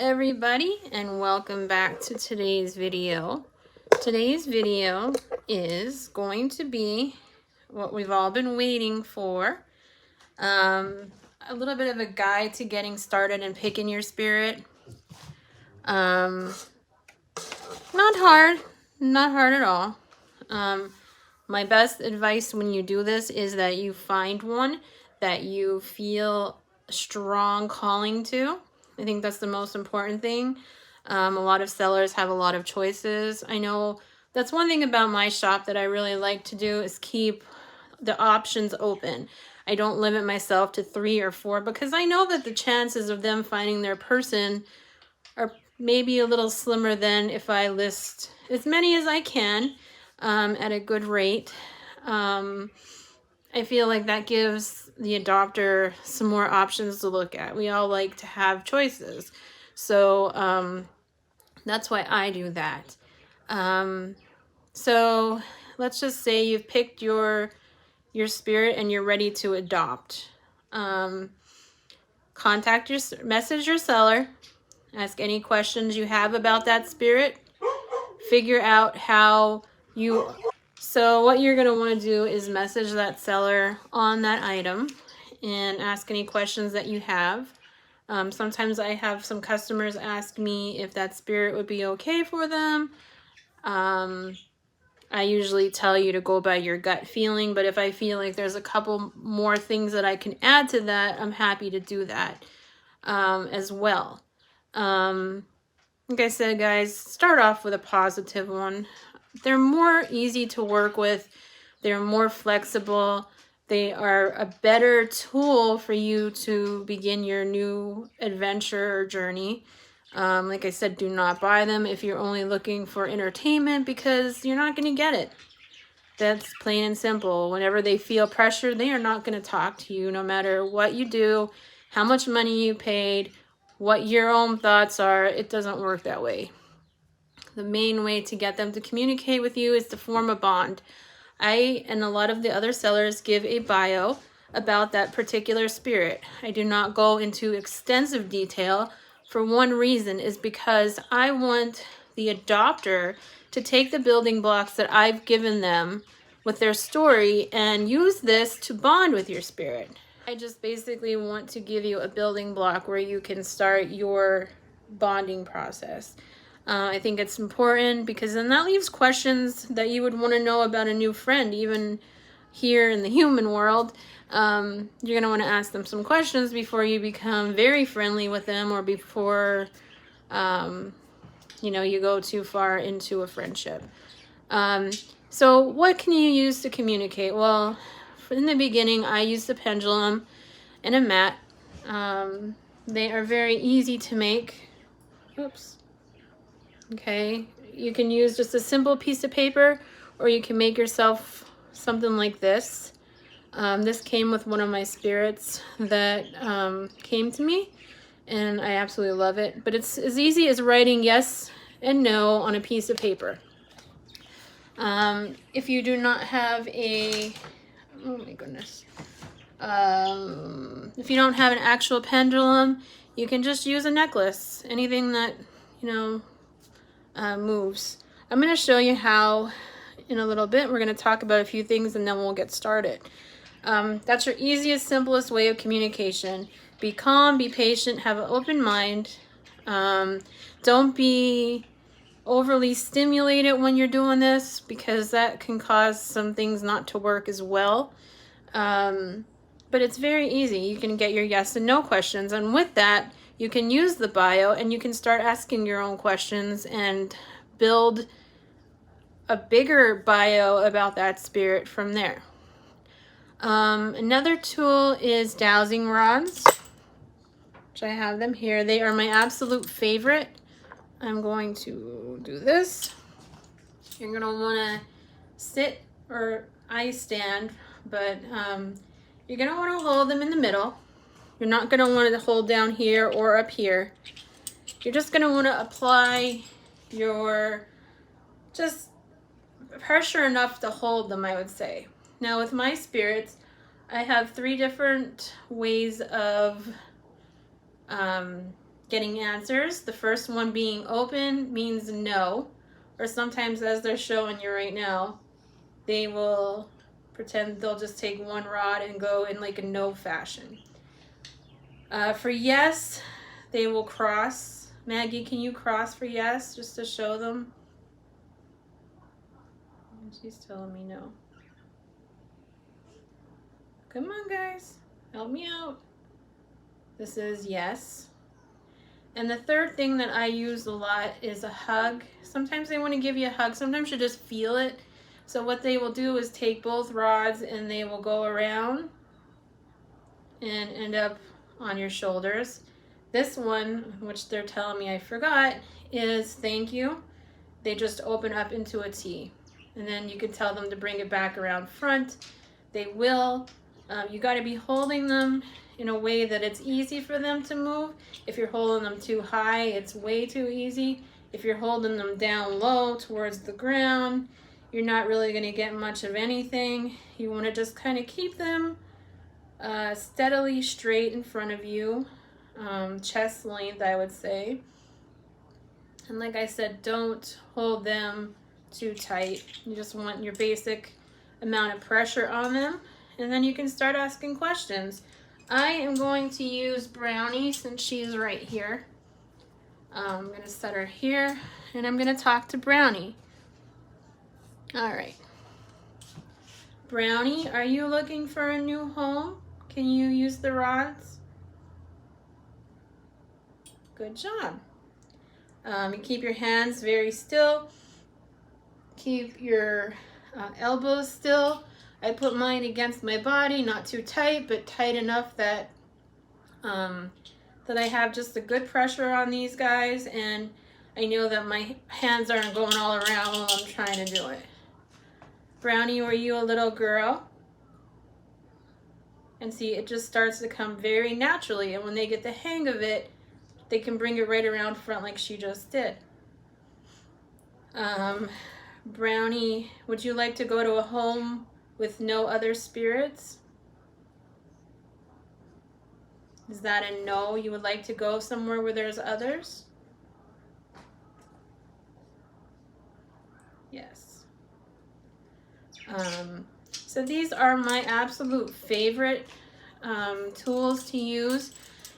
everybody, and welcome back to today's video. Today's video is going to be what we've all been waiting for. A little bit of a guide to getting started and picking your spirit. Not hard at all. My best advice when you do this is that you find one that you feel a strong calling to. I think that's the most important thing. A lot of sellers have a lot of choices. I know that's one thing about my shop that I really like to do is keep the options open. I don't limit myself to 3 or 4 because I know that the chances of them finding their person are maybe a little slimmer than if I list as many as I can at a good rate. I feel like that gives the adopter some more options to look at. We all like to have choices. So that's why I do that. So let's just say you've picked your spirit and you're ready to adopt. Message your seller. Ask any questions you have about that spirit. Figure out how you... So what you're going to want to do is message that seller on that item and ask any questions that you have. Sometimes I have some customers ask me if that spirit would be okay for them. I usually tell you to go by your gut feeling, but if I feel like there's a couple more things that I can add to that, I'm happy to do that as well. Like I said, guys, start off with a positive one. They're more easy to work with. They're more flexible. They are a better tool for you to begin your new adventure or journey. Like I said, do not buy them if you're only looking for entertainment because you're not going to get it. That's plain and simple. Whenever they feel pressure, they are not going to talk to you no matter what you do, how much money you paid, what your own thoughts are. It doesn't work that way. The main way to get them to communicate with you is to form a bond. I and a lot of the other sellers give a bio about that particular spirit. I do not go into extensive detail for one reason is because I want the adopter to take the building blocks that I've given them with their story and use this to bond with your spirit. I just basically want to give you a building block where you can start your bonding process. I think it's important because then that leaves questions that you would want to know about a new friend, even here in the human world. You're going to want to ask them some questions before you become very friendly with them or before, you go too far into a friendship. So what can you use to communicate? Well, in the beginning, I used the pendulum and a mat. They are very easy to make. Oops. Okay, you can use just a simple piece of paper or you can make yourself something like this. This came with one of my spirits that came to me and I absolutely love it. But it's as easy as writing yes and no on a piece of paper. If you do not have a... Oh my goodness. If you don't have an actual pendulum, you can just use a necklace. Anything that, moves. I'm going to show you how in a little bit. We're going to talk about a few things and then we'll get started. That's your easiest, simplest way of communication. Be calm, be patient, have an open mind. Don't be overly stimulated when you're doing this because that can cause some things not to work as well. But it's very easy. You can get your yes and no questions, and with that you can use the bio and you can start asking your own questions and build a bigger bio about that spirit from there. Another tool is dowsing rods, which I have them here. They are my absolute favorite. I'm going to do this. You're going to want to sit, or I stand, but you're going to want to hold them in the middle. You're not going to want to hold down here or up here. You're just going to want to apply your just pressure enough to hold them, I would say. Now with my spirits, I have 3 different ways of getting answers. The first one being open means no, or sometimes, as they're showing you right now, they will pretend they'll just take one rod and go in like a no fashion. For yes, they will cross. Maggie, can you cross for yes, just to show them? She's telling me no. Come on, guys. Help me out. This is yes. And the third thing that I use a lot is a hug. Sometimes they want to give you a hug. Sometimes you just feel it. So what they will do is take both rods and they will go around and end up on your shoulders. This one, which they're telling me I forgot, is thank you. They just open up into a T. And then you can tell them to bring it back around front. They will. You got to be holding them in a way that it's easy for them to move. If you're holding them too high, it's way too easy. If you're holding them down low towards the ground, you're not really going to get much of anything. You want to just kind of keep them steadily straight in front of you, chest length, I would say. And like I said, don't hold them too tight. You just want your basic amount of pressure on them, and then you can start asking questions. I am going to use Brownie since she's right here. I'm going to set her here, and I'm going to talk to Brownie. All right. Brownie, are you looking for a new home? Can you use the rods? Good job. You keep your hands very still. Keep your elbows still. I put mine against my body, not too tight, but tight enough that that I have just a good pressure on these guys, and I know that my hands aren't going all around while I'm trying to do it. Brownie, were you a little girl? And see, it just starts to come very naturally, and when they get the hang of it, they can bring it right around front like she just did. Brownie, would you like to go to a home with no other spirits? Is that a no? You would like to go somewhere where there's others? Yes. So these are my absolute favorite tools to use.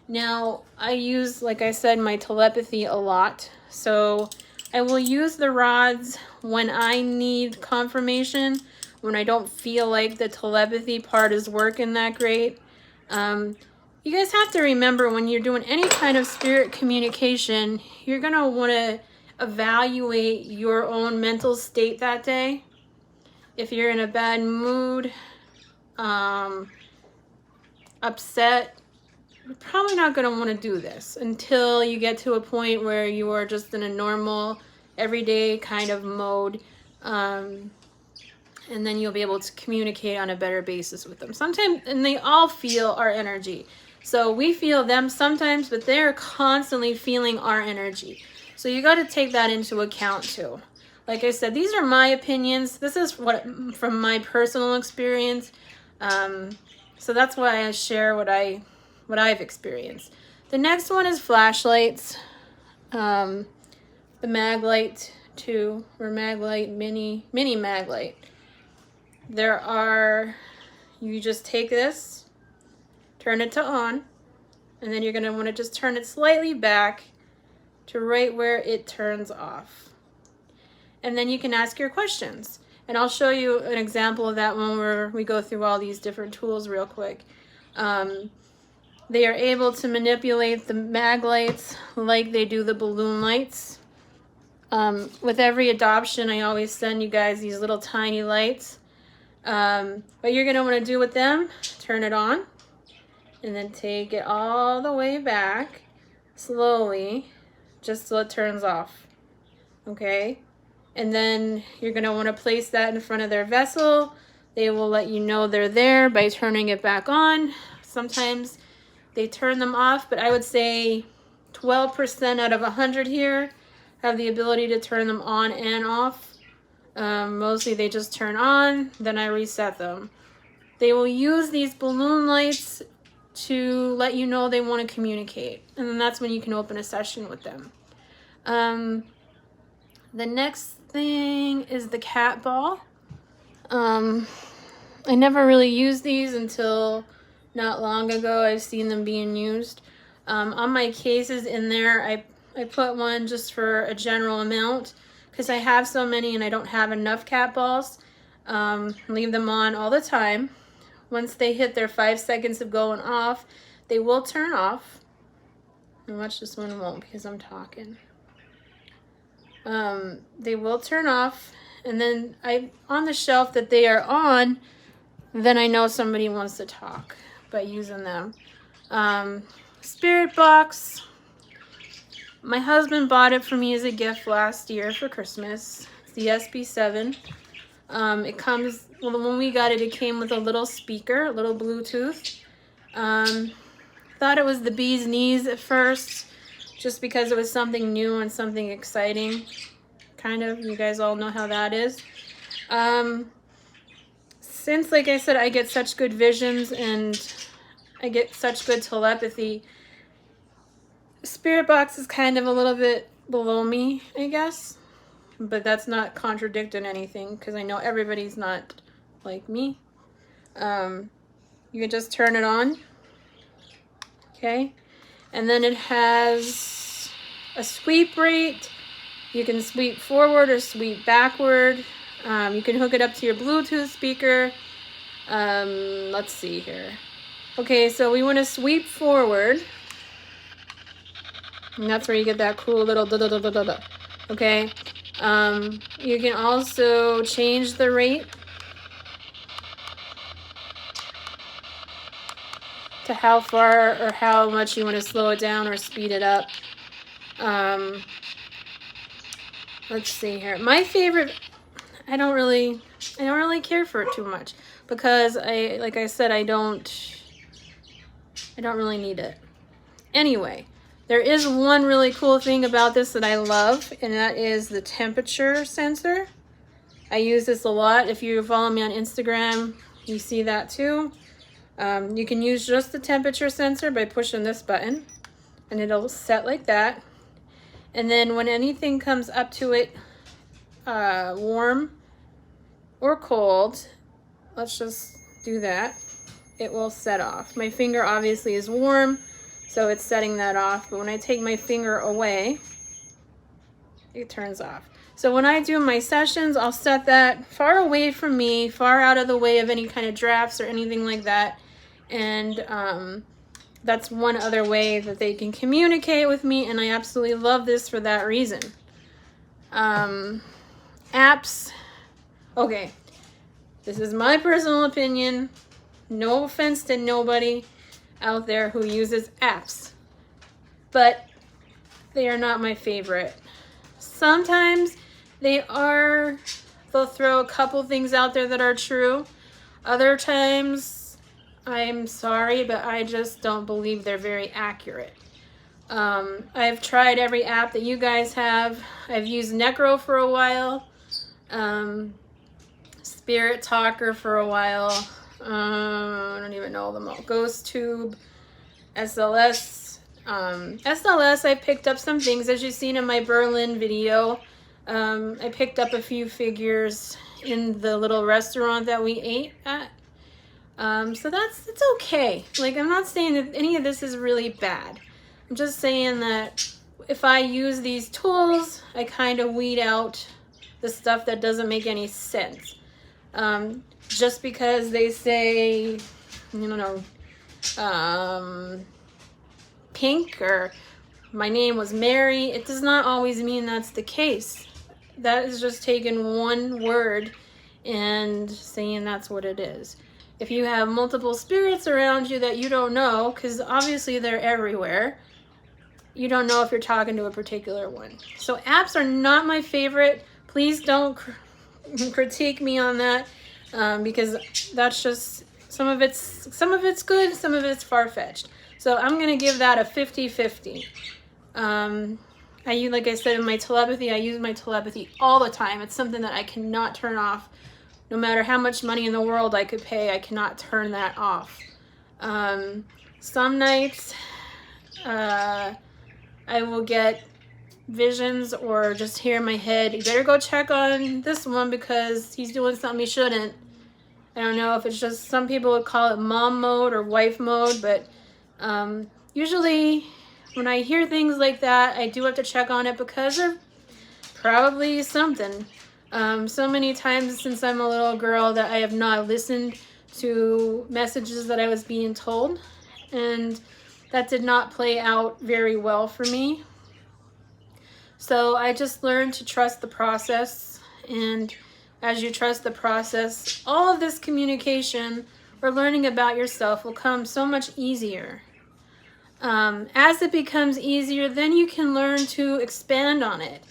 Now, I use, like I said, my telepathy a lot. So I will use the rods when I need confirmation, when I don't feel like the telepathy part is working that great. You guys have to remember, when you're doing any kind of spirit communication, you're going to want to evaluate your own mental state that day. If you're in a bad mood, upset, you're probably not going to want to do this until you get to a point where you are just in a normal, everyday kind of mode. And then you'll be able to communicate on a better basis with them. Sometimes, and they all feel our energy. So we feel them sometimes, but they're constantly feeling our energy. So you got to take that into account too. Like I said, these are my opinions. This is what from my personal experience. So that's why I share what I've experienced. The next one is flashlights. The Maglite 2 or Maglite mini Maglite. There are, you just take this, turn it to on, and then you're going to want to just turn it slightly back to right where it turns off. And then you can ask your questions. And I'll show you an example of that one where we go through all these different tools real quick. They are able to manipulate the mag lights like they do the balloon lights. With every adoption, I always send you guys these little tiny lights. What you're going to want to do with them, turn it on, and then take it all the way back, slowly, just so it turns off. Okay? And then you're going to want to place that in front of their vessel. They will let you know they're there by turning it back on. Sometimes they turn them off, but I would say 12% out of 100 here have the ability to turn them on and off. Mostly they just turn on, then I reset them. They will use these balloon lights to let you know they want to communicate. And then that's when you can open a session with them. The next thing is the cat ball. I never really used these until not long ago. I've seen them being used. On my cases in there, I put one just for a general amount because I have so many and I don't have enough cat balls. Leave them on all the time. Once they hit their 5 seconds of going off, they will turn off. And watch, this one won't because I'm talking. They will turn off, and then on the shelf that they are on, then I know somebody wants to talk by using them. Spirit box. My husband bought it for me as a gift last year for Christmas. It's the SB7. It comes, well, when we got it, it came with a little speaker, a little Bluetooth. Thought it was the bee's knees at first, just because it was something new and something exciting. Kind of, you guys all know how that is. Since, like I said, I get such good visions and I get such good telepathy, Spirit box is kind of a little bit below me, I guess. But that's not contradicting anything because I know everybody's not like me. You can just turn it on. Okay. And then it has a sweep rate. You can sweep forward or sweep backward. You can hook it up to your Bluetooth speaker. Let's see here. Okay, so we want to sweep forward. And that's where you get that cool little da-da-da-da-da-da. Okay. You can also change the rate to how far or how much you want to slow it down or speed it up. Let's see here. My favorite, I don't really care for it too much because like I said, I don't really need it. Anyway, there is one really cool thing about this that I love, and that is the temperature sensor. I use this a lot. If you follow me on Instagram, you see that too. You can use just the temperature sensor by pushing this button, and it'll set like that. And then when anything comes up to it, warm or cold, let's just do that, it will set off. My finger obviously is warm, so it's setting that off. But when I take my finger away, it turns off. So when I do my sessions, I'll set that far away from me, far out of the way of any kind of drafts or anything like that. And that's one other way that they can communicate with me, and I absolutely love this for that reason. Apps. Okay, this is my personal opinion. No offense to nobody out there who uses apps, but they are not my favorite. Sometimes they'll throw a couple things out there that are true. Other times, I'm sorry, but I just don't believe they're very accurate. I've tried every app that you guys have. I've used Necro for a while, Spirit Talker for a while. I don't even know them all. Ghost Tube, SLS. SLS, I picked up some things, as you've seen in my Berlin video. I picked up a few figures in the little restaurant that we ate at. So it's okay. Like, I'm not saying that any of this is really bad. I'm just saying that if I use these tools, I kind of weed out the stuff that doesn't make any sense. Just because they say, pink or my name was Mary, it does not always mean that's the case. That is just taking one word and saying that's what it is. If you have multiple spirits around you that you don't know, because obviously they're everywhere, you don't know if you're talking to a particular one. So apps are not my favorite. Please don't critique me on that, because that's just, some of it's good, some of it's far-fetched. So I'm going to give that a 50-50. Like I said, in my telepathy, I use my telepathy all the time. It's something that I cannot turn off. No matter how much money in the world I could pay, I cannot turn that off. Some nights I will get visions or just hear in my head, you better go check on this one because he's doing something he shouldn't. I don't know if it's just, some people would call it mom mode or wife mode, but usually when I hear things like that, I do have to check on it because of probably something. So many times since I'm a little girl that I have not listened to messages that I was being told, and that did not play out very well for me. So I just learned to trust the process, and as you trust the process, all of this communication or learning about yourself will come so much easier. As it becomes easier, then you can learn to expand on it.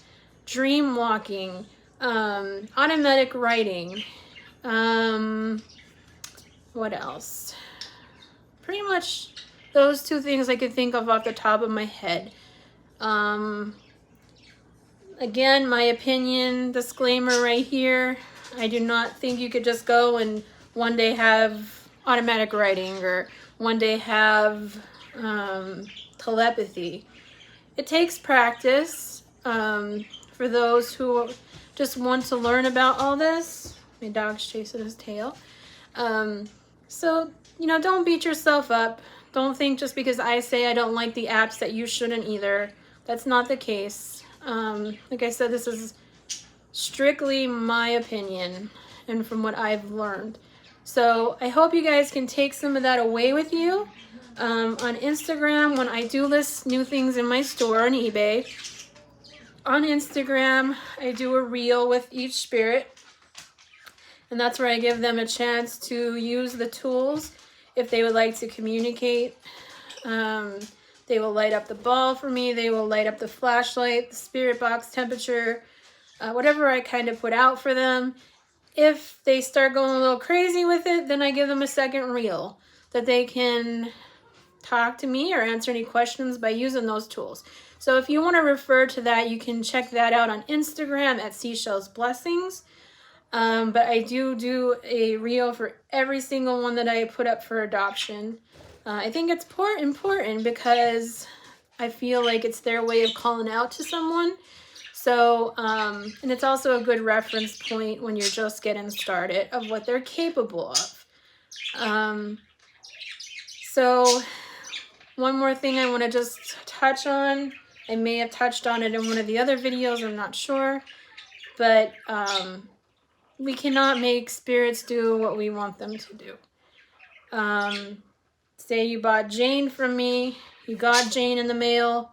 Dream walking, automatic writing, what else? Pretty much those two things I could think of off the top of my head. Again, my opinion, disclaimer right here, I do not think you could just go and one day have automatic writing or one day have telepathy. It takes practice for those who just want to learn about all this. My dog's chasing his tail. So, you know, don't beat yourself up. Don't think just because I say I don't like the apps that you shouldn't either. That's not the case. Like I said, this is strictly my opinion and from what I've learned. So I hope you guys can take some of that away with you. On Instagram, when I do list new things in my store on eBay, on Instagram, I do a reel with each spirit. And that's where I give them a chance to use the tools if they would like to communicate. They will light up the ball for me. They will light up the flashlight, the spirit box temperature, whatever I kind of put out for them. If they start going a little crazy with it, then I give them a second reel that they can talk to me or answer any questions by using those tools. So if you want to refer to that, you can check that out on Instagram at SeaShellsBlessings. But I do a reel for every single one that I put up for adoption. I think it's important because I feel like it's their way of calling out to someone. So, and it's also a good reference point when you're just getting started of what they're capable of. So one more thing I want to just touch on. I may have touched on it in one of the other videos, I'm not sure. But we cannot make spirits do what we want them to do. Say you bought Jane from me, you got Jane in the mail,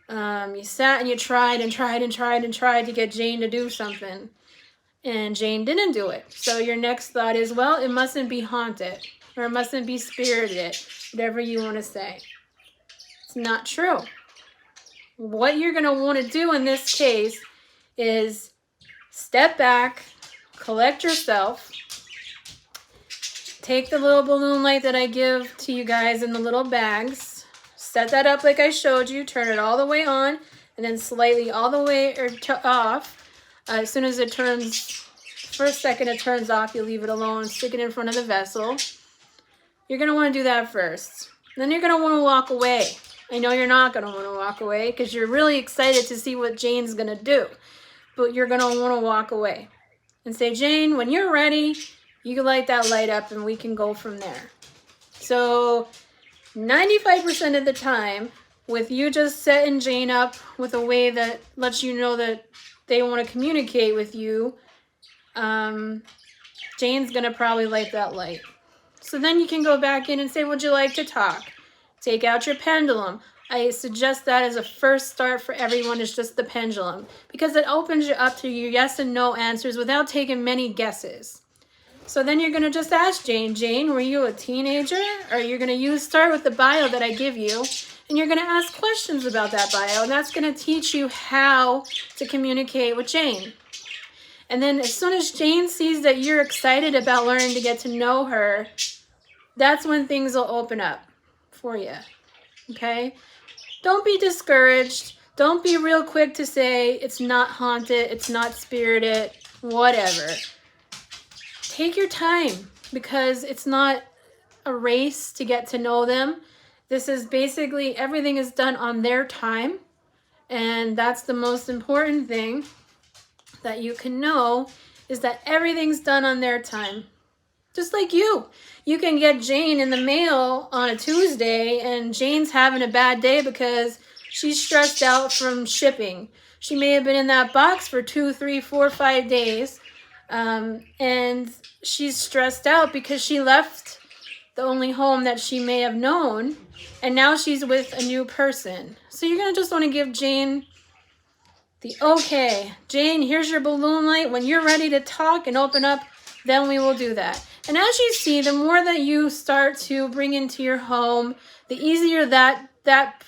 you sat and you tried to get Jane to do something, and Jane didn't do it. So your next thought is, well, it mustn't be haunted, or it mustn't be spirited, whatever you want to say. It's not true. What you're going to want to do in this case is step back, collect yourself, take the little balloon light that I give to you guys in the little bags, set that up like I showed you, turn it all the way on, and then slightly all the way off. As soon as it turns, first second it turns off, you leave it alone, stick it in front of the vessel. You're going to want to do that first. Then you're going to want to walk away. I know you're not going to want to walk away because you're really excited to see what Jane's going to do. But you're going to want to walk away and say, Jane, when you're ready, you can light that light up and we can go from there. So 95% of the time, with you just setting Jane up with a way that lets you know that they want to communicate with you, Jane's going to probably light that light. So then you can go back in and say, would you like to talk? Take out your pendulum. I suggest that as a first start for everyone is just the pendulum, because it opens you up to your yes and no answers without taking many guesses. So then you're going to just ask Jane, Jane, were you a teenager? Or you're going to start with the bio that I give you, and you're going to ask questions about that bio, and that's going to teach you how to communicate with Jane. And then as soon as Jane sees that you're excited about learning to get to know her, that's when things will open up for you, okay? Don't be discouraged. Don't be real quick to say it's not haunted, it's not spirited, whatever. Take your time, because it's not a race to get to know them. This is basically everything is done on their time. And that's the most important thing that you can know, is that everything's done on their time. Just like you. You can get Jane in the mail on a Tuesday, and Jane's having a bad day because she's stressed out from shipping. She may have been in that box for 2, 3, 4, 5 days. And she's stressed out because she left the only home that she may have known, and now she's with a new person. So you're going to just want to give Jane the okay. Jane, here's your balloon light. When you're ready to talk and open up, then we will do that. And as you see, the more that you start to bring into your home, the easier that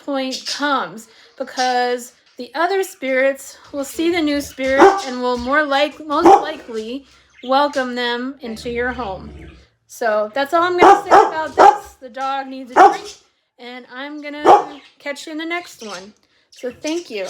point comes, because the other spirits will see the new spirit and will most likely welcome them into your home. So that's all I'm going to say about this. The dog needs a drink, and I'm going to catch you in the next one. So thank you.